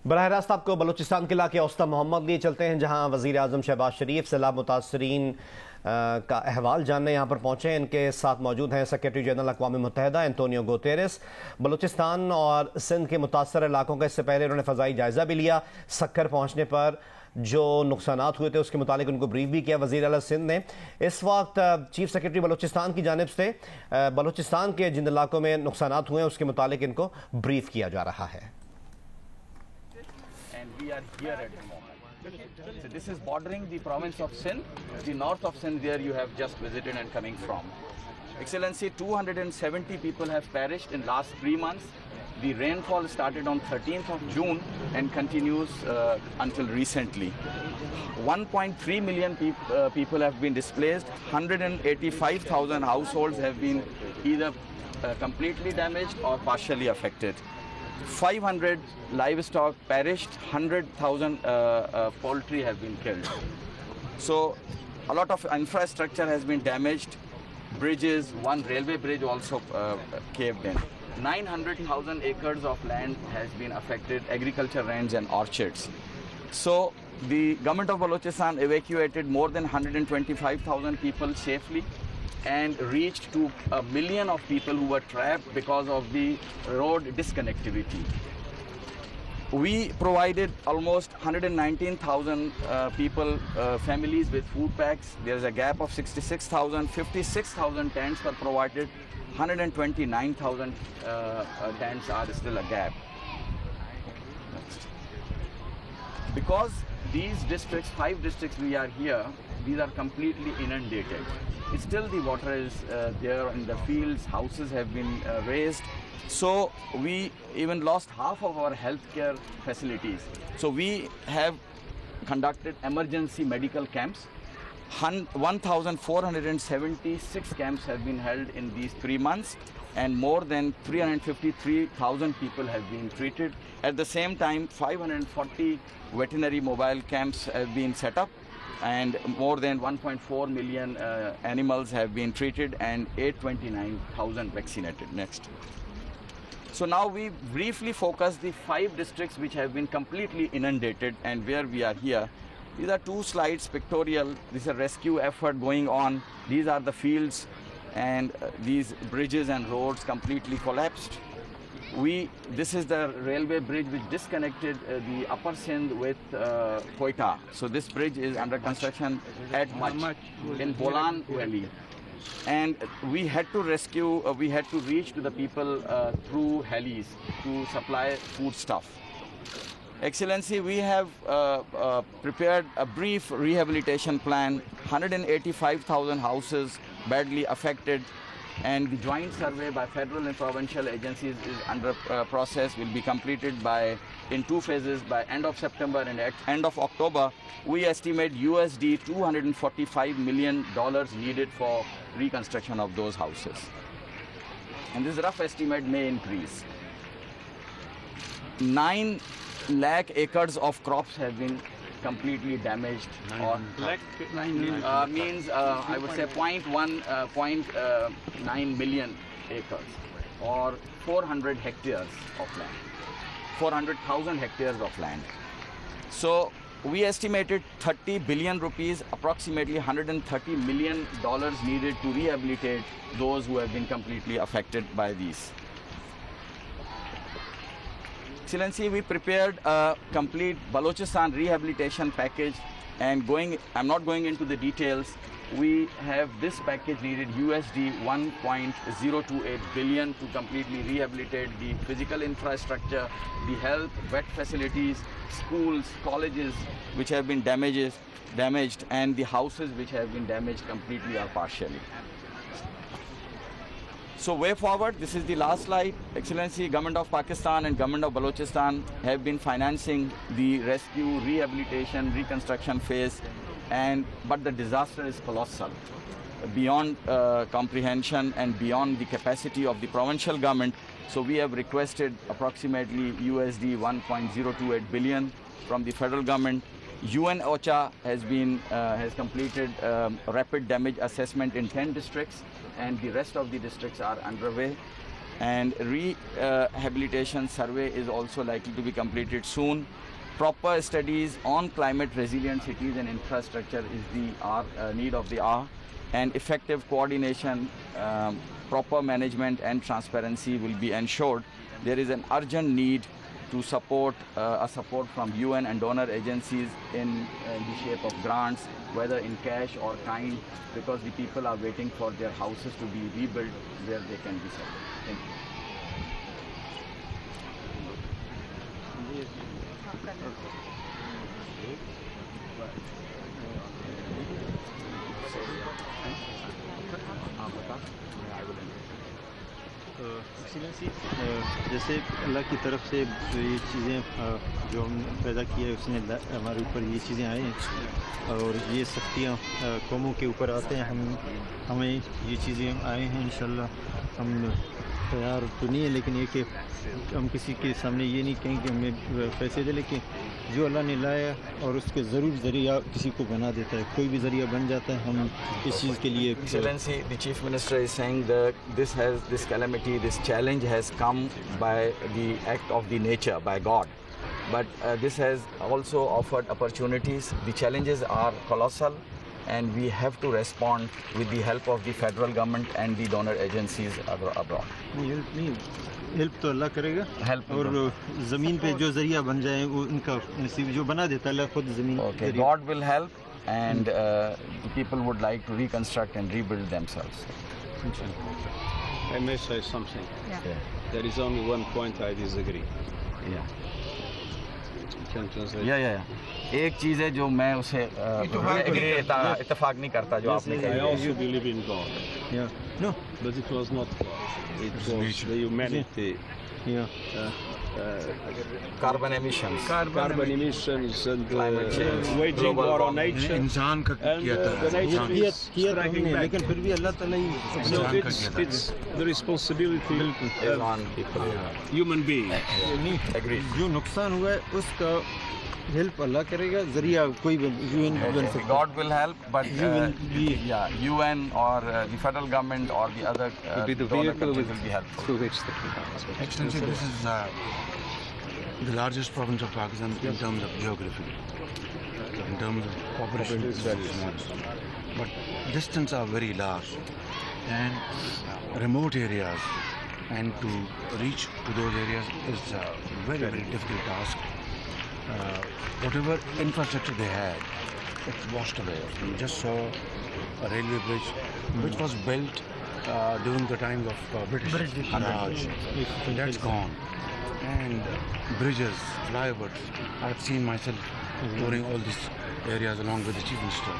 बराह रास्त आपको बलूचिस्तान के इलाके औस्ता मोहम्मद लिए चलते हैं, जहां वज़ीर आज़म शहबाज शरीफ सैलाब मुतासरीन का अहवाल जानने यहाँ पर पहुँचे। इनके साथ मौजूद हैं सेक्रेटरी जनरल अक़वाम मुत्तहिदा एंटोनियो गुतेरेस। बलूचिस्तान और सिंध के मुतासर इलाकों का इससे पहले उन्होंने फ़ज़ाई जायज़ा भी लिया। सक्कर पहुँचने पर जो नुकसानात हुए थे उसके मुतालिक उनको ब्रीफ भी किया वज़ीर आला सिंध ने। इस वक्त चीफ सेक्रेटरी बलूचिस्तान की जानिब से बलूचिस्तान के जिन इलाकों में नुकसानात हुए हैं उसके मुतालिक इनको ब्रीफ किया जा रहा है। We are here at the moment. So this is bordering the province of Sindh, the north of Sindh where you have just visited and coming from. Excellency, 270 people have perished in last 3 months. The rainfall started on 13th of June and continues until recently. 1.3 million people have been displaced. 185,000 households have been either completely damaged or partially affected. 500 livestock perished, 100,000 poultry have been killed. So a lot of infrastructure has been damaged. Bridges, one railway bridge also caved in. 900,000 acres of land has been affected, agriculture lands and orchards. So the government of Balochistan evacuated more than 125,000 people safely and reached to 1 million of people who were trapped because of the road disconnectivity. We provided almost 119,000 people, families with food packs. There is a gap of 66,000. 56,000 tents were provided. 129,000 tents are still a gap. Next. Because these districts, 5 districts we are here, these are completely inundated. Still the water is there in the fields, houses have been raised. So we even lost half of our healthcare facilities. So we have conducted emergency medical camps. 1,476 camps have been held in these 3 months and more than 353,000 people have been treated. At the same time, 540 veterinary mobile camps have been set up and more than 1.4 million animals have been treated and 829,000 vaccinated. Next. So now we briefly focus the 5 districts which have been completely inundated and where we are here. These are 2 slides pictorial. This is a rescue effort going on. These are the fields and these bridges and roads completely collapsed. This is the railway bridge which disconnected the upper Sindh with Quetta. So this bridge is under construction at Mach in Bolan Valley. And we had to rescue, we had to reach to the people through helis to supply food stuff. Excellency, we have prepared a brief rehabilitation plan. 185,000 houses badly affected, and the joint survey by federal and provincial agencies is under process, will be completed in 2 phases by end of September and at end of October. We estimate USD $245 million needed for reconstruction of those houses. And this rough estimate may increase. 9 lakh acres of crops have been completely damaged. Means I would say 0.9 million acres or 400 hectares of land, 400,000 hectares of land. So we estimated 30 billion rupees, approximately $130 million needed to rehabilitate those who have been completely affected by these. Excellency, we prepared a complete Balochistan rehabilitation package and I'm not going into the details. We have this package needed USD 1.028 billion to completely rehabilitate the physical infrastructure, the health, vet facilities, schools, colleges which have been damaged and the houses which have been damaged completely or partially. So way forward, this is the last slide. Excellency, Government of Pakistan and Government of Balochistan have been financing the rescue, rehabilitation, reconstruction phase, but the disaster is colossal, beyond comprehension and beyond the capacity of the provincial government. So we have requested approximately USD 1.028 billion from the federal government. UN OCHA has completed rapid damage assessment in 10 districts and the rest of the districts are underway. and rehabilitation survey is also likely to be completed soon. Proper studies on climate resilient cities and infrastructure is the need of the hour, and effective coordination, proper management and transparency will be ensured. There is an urgent need to support from UN and donor agencies in the shape of grants, whether in cash or kind, because the people are waiting for their houses to be rebuilt where they can be settled. Thank you. जैसे अल्लाह की तरफ से ये चीज़ें जो हम पैदा किया है उसने हमारे ऊपर ये चीज़ें आई हैं और ये सख्तियाँ कौमों के ऊपर आते हैं। हमें ये चीज़ें आए हैं इंशाल्लाह। हम तैयार तो नहीं है, लेकिन ये कि हम किसी के सामने ये नहीं कहें कि हमें पैसे दे, लेकिन जो अल्लाह ने लाया और उसके ज़रूर ज़रिया किसी को बना देता है, कोई भी ज़रिया बन जाता है। हम इस चीज़ के लिए Excellency, the Chief Minister is saying that this calamity, this challenge has come by the act of the nature, by God. But this has also offered opportunities. The challenges are colossal, and we have to respond with the help of the federal government and the donor agencies abroad. Help तो अल्लाह करेगा, और ज़मीन पे जो ज़रिया बन जाए वो उनका नसीब जो बना देता है अल्लाह खुद ज़मीन। Okay, God will help, and the people would like to reconstruct and rebuild themselves. I may say something. Yeah. There is only one point I disagree. Yeah. Can translate? Yeah. एक चीज़ है जो मैं उसे इत्तेफाक नहीं करता जो आपने I कहा। also believe in God. Yeah. No. But it was not God. It was the humanity. Yeah. Carbon emissions. Carbon emissions and Climate change, waging global war on warming. nature. इंसान का And किया था the nature किया is तो striking हमने, back. लेकिन फिर भी अल्लाह ताला ही So it's the responsibility Is of on people. human being. Agreed. जो नुकसान हुआ है उसका हेल्प अल्लाह करेगा, जरिया कोई यूएन बन सकता है। God will help, but UN or the federal government or the other donor countries will be helpful. Through which the people. Excellency, this is the largest province of Pakistan in terms of geography, in terms of population is very small, but distances are very large and remote areas, and to reach to those areas is a very, very difficult task. Whatever infrastructure they had, it washed away. We just saw a railway bridge which was built during the time of British Raj. That's gone. And bridges, flyovers, I've seen myself touring all these areas along with the Chief Minister.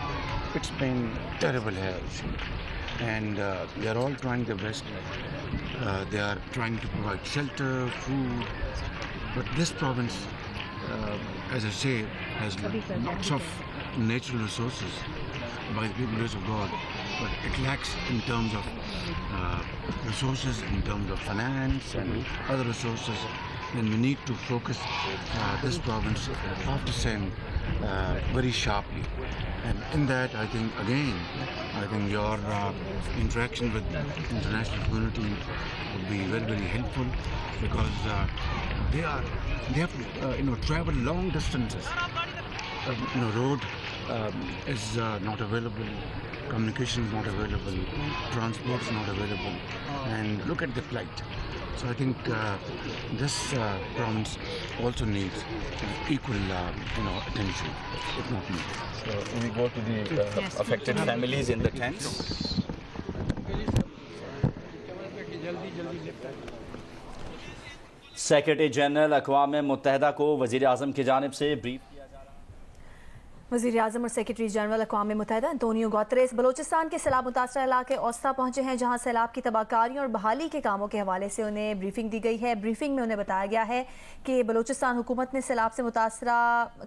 It's been terrible here. And they are all trying their best. They are trying to provide shelter, food. But this province, as I say, has lots of natural resources by the people of God, but it lacks in terms of resources, in terms of finance and other resources. And we need to focus this province after saying very sharply. And in that, I think your interaction with the international community would be very, very helpful, because they have to travel long distances. Road is not available, communication is not available, transport is not available, and look at the flight. So I think this province also needs equal attention, if not more. So we go to the affected families in the tents. Secretary general अक़वाम मुत्तहिदा को वज़ीर आज़म की जानिब से brief किया जा रहा है। वज़ीर आज़म और सेक्रेटरी जनरल अक़वाम मुत्तहिदा एंटोनियो गुतेरेस बलोचिस्तान के सैलाब मुतासर इलाके औस्ता पहुंचे हैं, जहां सैलाब की तबाहकारियों और बहाली के कामों के हवाले से उन्हें ब्रीफिंग दी गई है। ब्रीफिंग में उन्हें बताया गया है कि बलोचिस्तान हुकूमत ने सैलाब से मुतासरा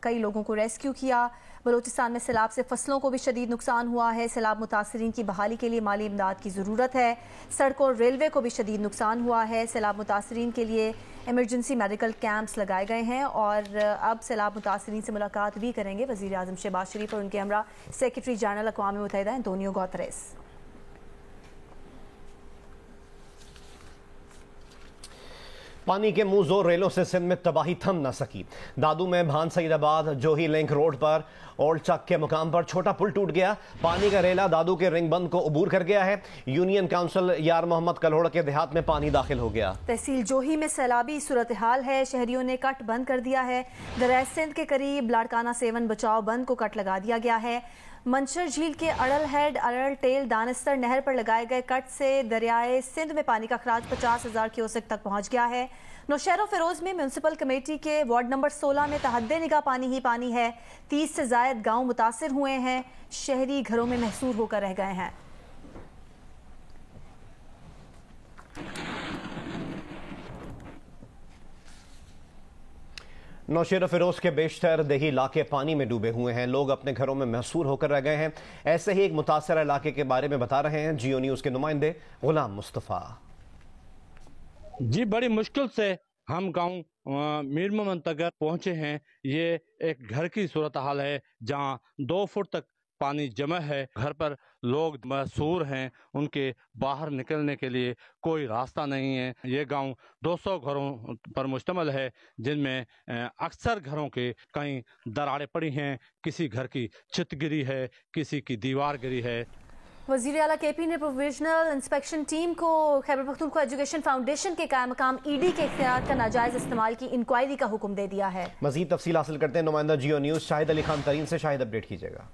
कई लोगों को रेस्क्यू किया। बलोचिस्तान में सैलाब से फसलों को भी शदीद नुकसान हुआ है। सैलाब मुतासरीन की बहाली के लिए माली इमदाद की ज़रूरत है। सड़कों और रेलवे को भी शदीद नुकसान हुआ है। सैलाब मुतासरीन के लिए इमरजेंसी मेडिकल कैंप्स लगाए गए हैं। और अब सैलाब मुतासरीन से मुलाकात भी करेंगे वज़ीर आज़म शहबाज शरीफ और उनके हमरा सेक्रेटरी जनरल अक़वाम मुत्तहिदा एंटोनियो गुतेरेस। पानी के मुंह जोर रेलों से सिंध में तबाही थम न सकी। दादू में भान सईदाबाद जोही लिंक रोड पर ओल्ड चक के मुकाम पर छोटा पुल टूट गया। पानी का रेला दादू के रिंग बंद को अबूर कर गया है। यूनियन काउंसिल यार मोहम्मद कल्होड़ के देहात में पानी दाखिल हो गया। तहसील जोही में सैलाबी सूरत हाल है, शहरियों ने कट बंद कर दिया है। दरिया सिंध के करीब लाड़काना सेवन बचाओ बंद को कट लगा दिया गया है। मंशर झील के अड़ल हेड, अड़ल टेल, दानिस्तर नहर पर लगाए गए कट से दरियाए सिंध में पानी का खराज 50,000 क्यूसेक तक पहुंच गया है। नौशहर फिरोज में म्यूनसिपल कमेटी के वार्ड नंबर 16 में तहद्दे निगाह पानी ही पानी है। 30 से जायद गांव मुतासिर हुए हैं। शहरी घरों में महसूर होकर रह गए हैं। नौशेर फिरोज के बेशतर देही इलाके पानी में डूबे हुए हैं। लोग अपने घरों में महसूर होकर रह गए हैं। ऐसे ही एक मुतासर इलाके के बारे में बता रहे हैं जियो न्यूज़ के नुमाइंदे गुलाम मुस्तफ़ा। जी, बड़ी मुश्किल से हम गांव मीर मोहम्मद तक पहुंचे हैं। ये एक घर की सूरत हाल है जहां 2 फुट तक पानी जमा है। घर पर लोग महसूर हैं, उनके बाहर निकलने के लिए कोई रास्ता नहीं है। ये गांव 200 घरों पर मुश्तमिल है, जिनमें अक्सर घरों के कहीं दरारें पड़ी हैं, किसी घर की छत गिरी है, किसी की दीवार गिरी है। वज़ीर आला केपी ने प्रोविजनल इंस्पेक्शन टीम को खैबर पख्तूनख्वा एजुकेशन फाउंडेशन के कायम मकाम ईडी के इख्तियार का नाजायज इस्तेमाल की इंक्वायरी का हुक्म दे दिया है। मजीद तफसील हासिल करते हैं नुमाइंदा जियो न्यूज़ शाहिद अली खान तरीन से। शाहिद, अपडेट कीजिएगा।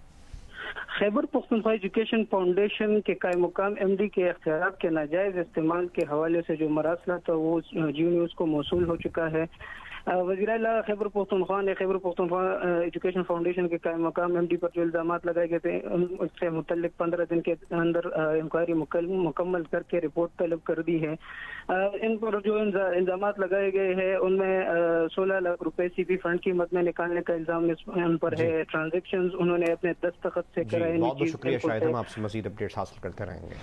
खैबर पख्तूनख्वा एजुकेशन फाउंडेशन के कायम मुकाम एमडी के इख्तियारात के नाजायज इस्तेमाल के हवाले से जो मरासला था वो जियो न्यूज़ को मौसूल हो चुका है। वज़ीर आला खैबर पख्तूनख्वा ने खैबर पख्तूनख्वा एजुकेशन फाउंडेशन के कायम मकाम एमडी पर जो इल्ज़ामात लगाए गए थे उससे मुतल्लिक 15 दिन के अंदर इंक्वायरी मुकम्मल करके रिपोर्ट तलब कर दी है। इन पर जो इल्ज़ामात लगाए गए हैं उनमें 16 लाख रुपए सीपी फंड की मद में निकालने का इल्ज़ाम उन पर है। ट्रांजेक्शन उन्होंने अपने दस्तखत से कराए। बहुत शुक्रिया शायद, हम आपसे मज़ीद अपडेट्स हासिल करते रहेंगे।